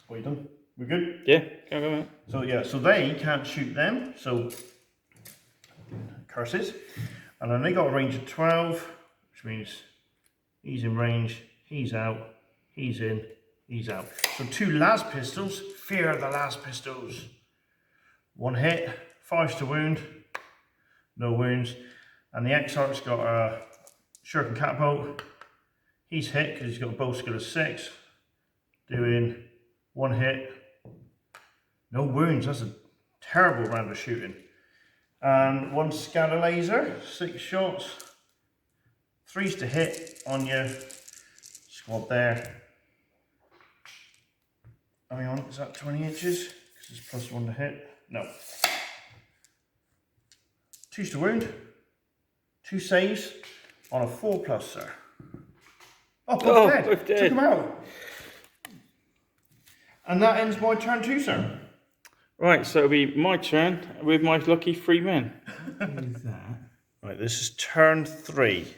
What you done? We good? Yeah, go mate. So yeah, so they can't shoot them, so curses. And then they got a range of 12, which means he's in range, he's out, he's in, he's out. So 2 las pistols, fear the las pistols. 1 hit, 5s to wound, no wounds. And the Exarch's got a shuriken catapult. He's hit because he's got a bow skill of 6. Doing 1 hit, no wounds. That's a terrible round of shooting. And 1 scatter laser, 6 shots. 3s to hit on your squad there. Hang on, is that 20 inches? Because it's +1 to hit. No. 2s to wound. 2 saves on a 4+, sir. Oh, both dead. Both dead. Took him out. And that ends my turn 2, sir. Right, so it'll be my turn with my lucky 3 men. What is that? Right, this is turn 3.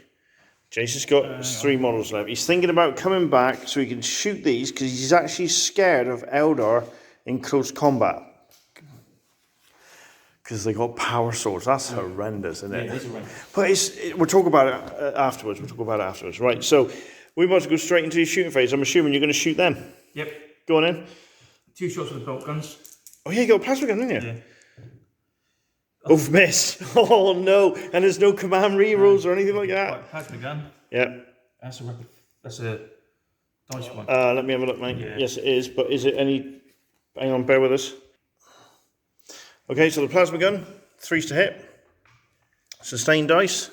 Jason's got 3 models left. He's thinking about coming back so he can shoot these because he's actually scared of Eldar in close combat. Because they got power swords. That's horrendous, isn't it? Yeah, it is horrendous. But we'll talk about it afterwards. Right, so we must go straight into your shooting phase. I'm assuming you're going to shoot them. Yep. Go on in. 2 shots with the bolt guns. Oh, yeah, you got a plasma gun, didn't you? Yeah. Oh, miss. Oh, no. And there's no command rerolls or anything like that. Right, plasma gun. Yeah. That's a dice one. Let me have a look, mate. Yeah. Yes, it is. But is it any... Hang on, bear with us. Okay, so the plasma gun, 3s to hit. Sustained dice.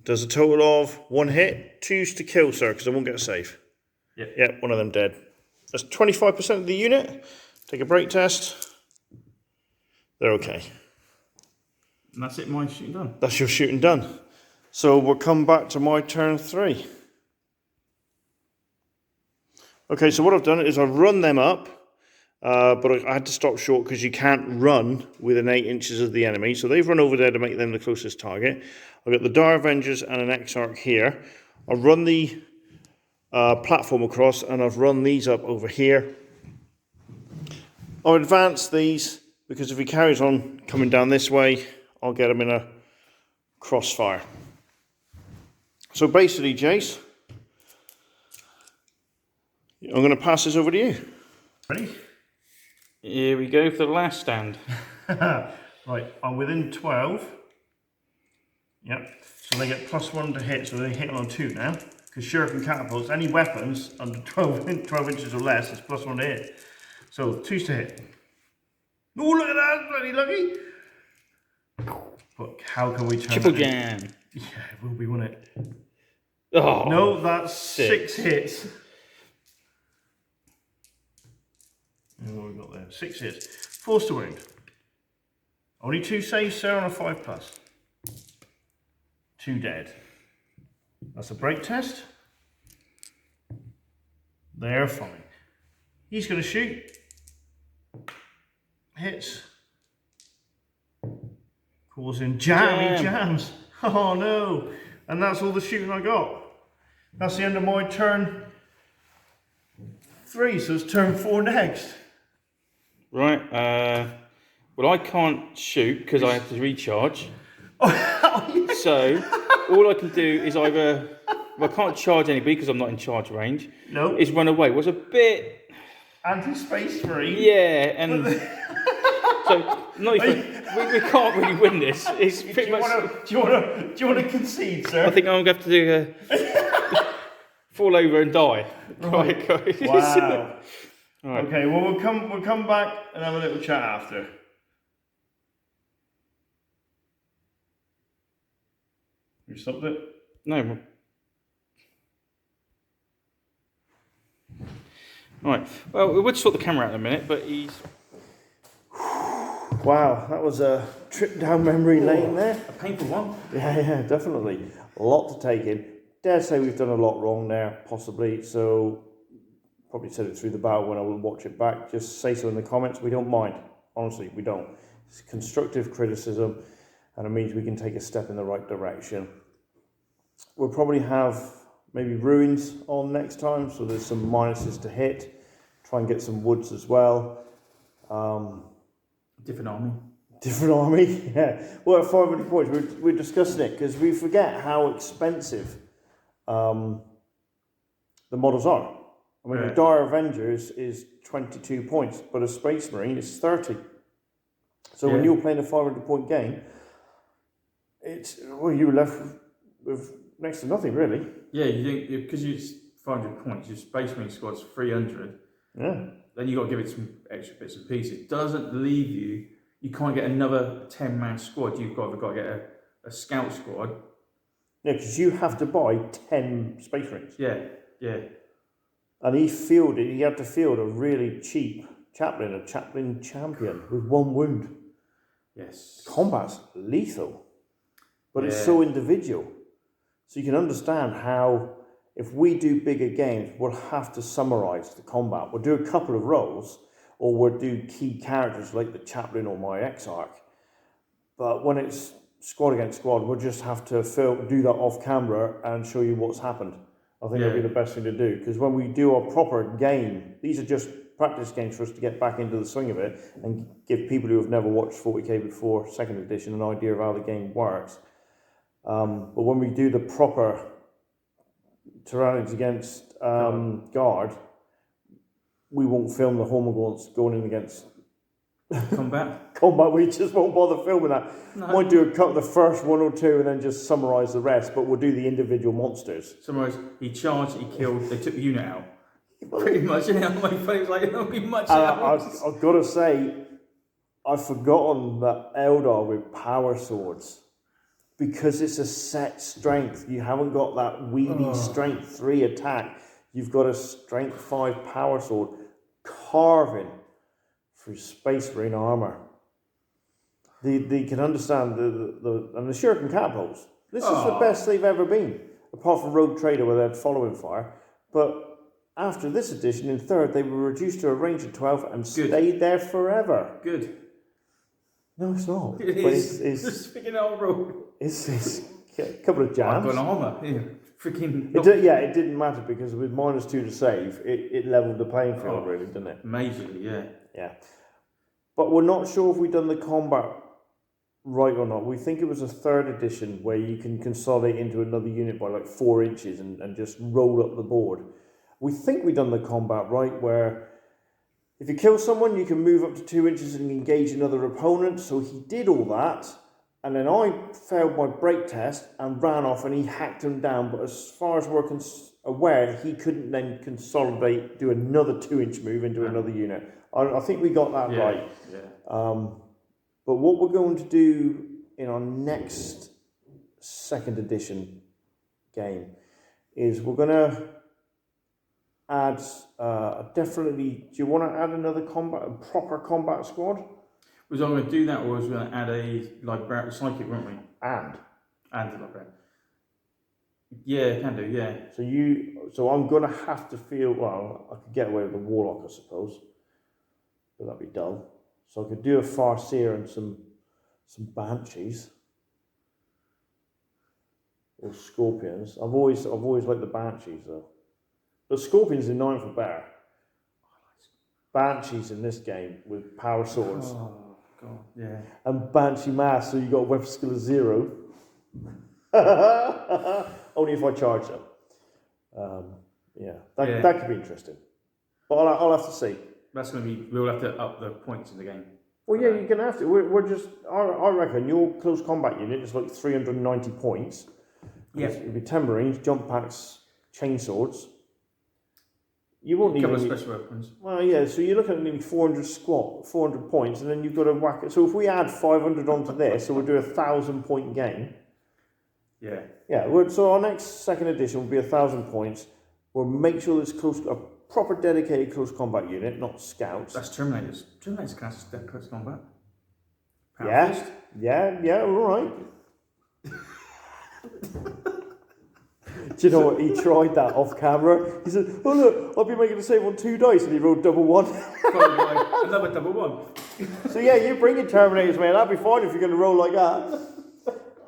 Does a total of 1 hit, 2s to kill, sir, because I won't get a save. Yep. Yep, one of them dead. That's 25% of the unit. Take a break test. They're okay. And that's it, my shooting done. That's your shooting done. So we'll come back to my turn 3. Okay, so what I've done is I've run them up, but I had to stop short because you can't run within 8 inches of the enemy. So they've run over there to make them the closest target. I've got the Dire Avengers and an Exarch here. I've run the platform across and I've run these up over here. I'll advance these because if he carries on coming down this way, I'll get him in a crossfire. So basically, Jace, I'm going to pass this over to you. Ready? Here we go for the last stand. Right, I'm within 12. Yep, so they get +1 to hit, so they hit on 2 now. Because shuriken catapults, any weapons under 12 inches or less, is +1 to hit. So 2s to hit. Oh, look at that, bloody lucky! But how can we turn Triple that jam. Yeah, it will be, won't it? Oh, No, that's 6 hits. And what have we got there? 6 hits. Force to wound. Only 2 saves, sir, on a 5+. 2 dead. That's a break test. They're fine. He's going to shoot. Hits. Causing jammy jams. Oh no. And that's all the shooting I got. That's the end of my turn 3, so it's turn 4 next. Right, well I can't shoot because I have to recharge. So, all I can do is either, well, I can't charge anybody because I'm not in charge range. No. Is run away. Was a bit... Anti-space Marine. Yeah, and... so, not even, we can't really win this. It's pretty much... Do you want to concede, sir? I think I'm going to have to do fall over and die. Right. Guys. Wow. Right. Okay, well we'll come back and have a little chat after. You stopped it? No. Right. Well, we would sort the camera out in a minute, but he's... Wow, that was a trip down memory lane there. A painful one. Yeah, definitely. A lot to take in. Dare say we've done a lot wrong there, possibly. So, probably said it through the bow when I will watch it back. Just say so in the comments. We don't mind. Honestly, we don't. It's constructive criticism, and it means we can take a step in the right direction. We'll probably have maybe ruins on next time, so there's some minuses to hit. Try and get some woods as well. Different army. Different army, yeah. Well, at 500 points, we're discussing it because we forget how expensive the models are. I mean, the Dire Avengers is 22 points, but a Space Marine is 30. So when you're playing a 500 point game, it's, well, you're left with next to nothing, really. Yeah, you think, because it's 500 points, your Space Marine squad's 300. Yeah. Then you've got to give it some extra bits and pieces. Doesn't leave you, you can't get another 10-man squad. You've got to get a scout squad. Yeah, because you have to buy 10 Space Marines. Yeah, yeah. And he had to field a really cheap chaplain, a chaplain champion with 1 wound. Yes. Combat's lethal, but it's so individual. So you can understand how, if we do bigger games, we'll have to summarise the combat. We'll do a couple of roles, or we'll do key characters like the chaplain or my Exarch. But when it's squad against squad, we'll just have to do that off camera and show you what's happened. I think that'd be the best thing to do, because when we do a proper game, these are just practice games for us to get back into the swing of it and give people who have never watched 40k before, 2nd edition, an idea of how the game works. But when we do the proper Tyrannids against Guard, we won't film the Hormagaunts going in against combat. Combat, we just won't bother filming that. No. Might do a cut the first one or two and then just summarise the rest, but we'll do the individual monsters. Summarise, he charged, he killed, they took the unit out. Pretty much, and my face was like, it'll be much else. I've got to say, I've forgotten that Eldar with power swords. Because it's a set strength. You haven't got that weedy strength 3 attack. You've got a strength 5 power sword carving through Space Marine armour. They can understand and the Shuriken catapults. This is the best they've ever been, apart from Rogue Trader where they had following fire. But after this edition, in 3rd, they were reduced to a range of 12 and stayed there forever. Good. No, it's not. It is. It's speaking of road. It's a couple of jams. I've got an armour. Yeah. Freaking. It didn't matter because with -2 to save, it levelled the playing field, really, didn't it? Majorly, yeah. Yeah. But we're not sure if we've done the combat right or not. We think it was a 3rd edition where you can consolidate into another unit by like 4 inches and just roll up the board. We think we've done the combat right, where if you kill someone, you can move up to 2 inches and engage another opponent. So he did all that, and then I failed my break test and ran off and he hacked him down. But as far as we're aware, he couldn't then consolidate, do another 2-inch move into another unit. I think we got that right. Yeah. But what we're going to do in our next 2nd edition game is we're going to add definitely. Do you want to add another proper combat squad? Was I going to do that, or was we going to add a psychic, weren't we? And the librarian. Yeah, can do. Yeah. So I'm going to have to feel. Well, I could get away with the warlock, I suppose, but that'd be dull. So I could do a Farseer and some banshees or scorpions. I've always liked the banshees though. But scorpions in 9 for better. Banshees in this game with power swords. Oh god, yeah. And Banshee mass, so you got a weapon skill of 0. Only if I charge them. That could be interesting. But I'll have to see. That's going to be. We'll have to up the points in the game. Well, yeah, you're going to have to. We're just. I reckon your close combat unit is like 390 points. Yeah. It'll be 10 Marines, jump packs, chainswords. You won't need a couple of special weapons. Well, yeah. So you're looking at nearly 400 points, and then you've got to whack it. So if we add 500 onto this, so we'll do a 1,000-point game. Yeah. Yeah. So our next 2nd edition will be 1,000 points. We'll make sure there's a proper dedicated close combat unit, not scouts. That's Terminators. Terminators class is close combat. Yeah, all right. Do you know what? He tried that off camera. He said, "Oh look, I'll be making a save on 2 dice," and he rolled double 1. Another double 1. So yeah, you bring your Terminators, man. That'd be fine if you're going to roll like that.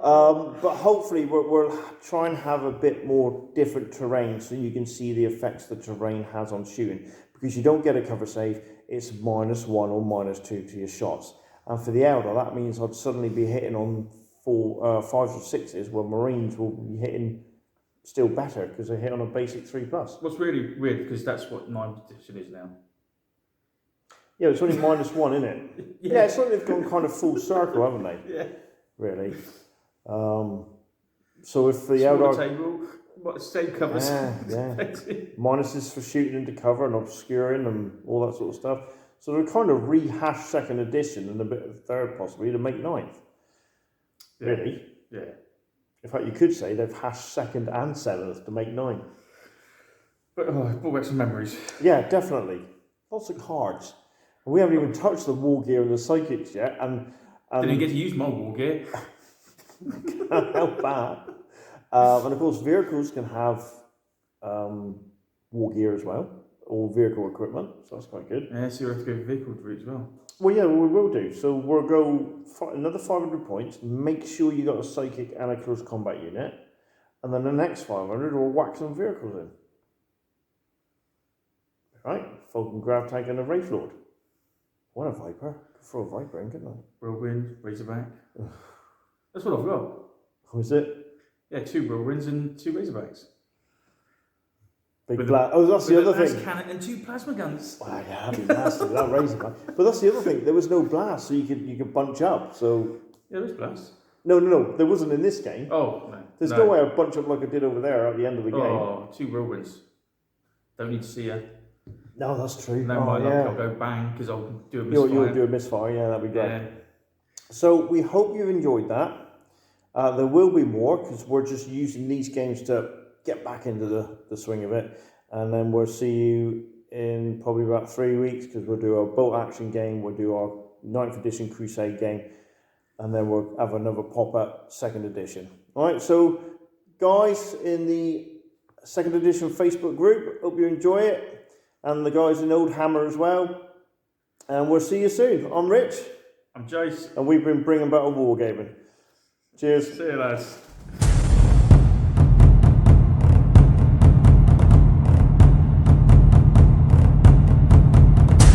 But hopefully we'll try and have a bit more different terrain so you can see the effects the terrain has on shooting. Because you don't get a cover save, it's -1 or -2 to your shots. And for the Eldar, that means I'd suddenly be hitting on 5s or 6s, where Marines will be hitting still better because they hit on a basic 3+. What's really weird, because that's what 9th edition is now. Yeah, it's only -1, isn't it? Yeah, it's like they've gone kind of full circle, haven't they? Yeah. Really. So if the Eldar Eldar... table, same covers. Yeah. Minuses for shooting into cover and obscuring and all that sort of stuff. So they're kind of rehash 2nd edition and a bit of 3rd possibly to make 9th. Yeah. Really? Yeah. In fact, you could say they've hashed 2nd and 7th to make 9. But it brought back some memories. Yeah, definitely. Lots of cards. And we haven't even touched the war gear and the psychics yet. And didn't get to use my war gear. Can't help that. And of course, vehicles can have war gear as well, or vehicle equipment, so that's quite good. Yeah, so you have to go vehicle route as well. Well, yeah, we will do. So we'll go another 500 points, make sure you got a psychic and a close combat unit, and then the next 500 we'll whack some vehicles in. Right? Falcon Grav Tank and a Wraith Lord. What a Viper. Could throw a Viper in, couldn't I? Whirlwind, Razorback. That's what I've got. Oh, is it? Yeah, 2 Whirlwinds and 2 Razorbacks. Big blast. Oh, that's the other thing. Cannon and 2 plasma guns. Oh, yeah, that'd be nasty. That raising, man. But that's the other thing. There was no blast, so you could bunch up. So Yeah, there was blast. no, there wasn't in this game. Oh no. There's no way I'd bunch up like I did over there at the end of the game. Oh, 2 whirlwinds. Don't need to see you. No, that's true. No, I'll go bang because I'll do a misfire. You'll do a misfire. Yeah, that'd be great. Yeah. So we hope you've enjoyed that. There will be more because we're just using these games to get back into the swing of it. And then we'll see you in probably about 3 weeks because we'll do our bolt action game, we'll do our 9th edition Crusade game, and then we'll have another pop-up 2nd edition. All right, so guys in the 2nd edition Facebook group, hope you enjoy it. And the guys in Old Hammer as well. And we'll see you soon. I'm Rich. I'm Jace. And we've been bringing back a wargaming. Cheers. See you lads.